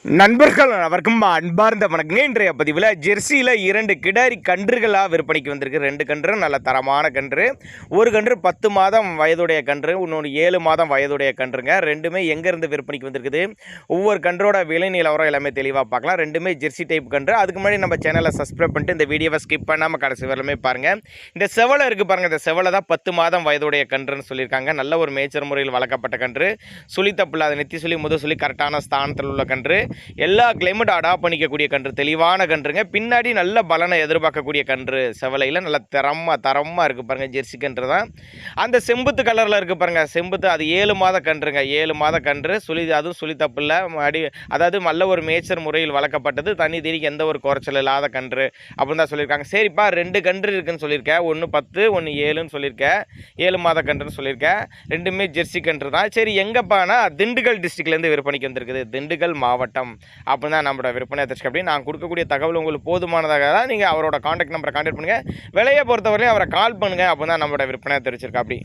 நண்பர்கள் அவருக்கும் அன்பார்ந்த வணக்கங்க. இன்றைய பதிவில் ஜெர்சியில் 2 கிடாரி கன்றுகளாக விற்பனைக்கு வந்திருக்கு. 2 கன்று நல்ல தரமான கன்று. ஒரு கன்று 10 மாதம் வயதுடைய கன்று, இன்னொன்று 7 மாதம் வயதுடைய கன்றுங்க. ரெண்டுமே எங்கேருந்து விற்பனைக்கு வந்திருக்குது, ஒவ்வொரு கன்றோட விலை நிலவரம் எல்லாமே தெளிவாக பார்க்கலாம். ரெண்டுமே ஜெர்சி டைப் கன்று. அதுக்கு முன்னாடி நம்ம சேனலை சப்ஸ்கிரைப் பண்ணிட்டு இந்த வீடியோவை ஸ்கிப் பண்ணாமல் கடைசி வரலுமே பாருங்கள். இந்த செவலை இருக்குது பாருங்கள், இந்த செவலை தான் 10 மாதம் வயதுடைய கன்றுன்னு சொல்லியிருக்காங்க. நல்ல ஒரு மேய்ச்சல் முறையில் வளர்க்கப்பட்ட கன்று. சுழி தப்பில்லாத நெத்தி சுழி முத சுழி கரெக்டான ஸ்தானத்தில் உள்ள கன்று. எல்லா கிளைமேட் அடாப்ட் பண்ணிக்கக்கூடிய கன்று, தெளிவான கன்றுங்க. பின்னாடி நல்ல பலனை எதிர்பார்க்கக்கூடிய கன்று. செவலையில் நல்ல தரமாக இருக்குது பாருங்கள். ஜெர்சி கன்று தான். அந்த செம்புத்து கலரில் இருக்குது பாருங்கள், செம்புத்து அது 7 மாத கன்றுங்க. 7 மாத கன்று. அதுவும் சுழி தப்பு இல்லை, அதாவது நல்ல ஒரு மேய்ச்சல் முறையில் வளர்க்கப்பட்டது. தண்ணி தீனிக்கு எந்த ஒரு குறைச்சல் இல்லாத கன்று அப்படின்னு தான் சொல்லியிருக்காங்க. சரிப்பா, 2 கன்று இருக்குன்னு சொல்லியிருக்கேன். ஒன்று 10, ஒன்று 7ன்னு சொல்லியிருக்கேன். 7 மாத கன்றுன்னு சொல்லியிருக்கேன். ரெண்டுமே ஜெர்சி கன்று தான். சரி, எங்கப்பானா திண்டுக்கல் டிஸ்ட்ரிக்ட்லேருந்து விற்பனைக்கு வந்திருக்குது. திண்டுக்கல் மாவட்டம் அப்படின்னு தான் நம்மளோட விற்பனை தெரிஞ்சுக்க. அப்படி நான் கொடுக்கக்கூடிய தகவல் உங்களுக்கு போதுமானதாக தான் நீங்கள் அவரோட காண்டாக்ட் நம்பரை கான்டாக்ட் பண்ணுங்கள். விலையை பொறுத்தவரையும் அவரை கால் பண்ணுங்கள் அப்படின்னு தான் நம்மளோட விற்பனை தெரிவிச்சிருக்கா. அப்படி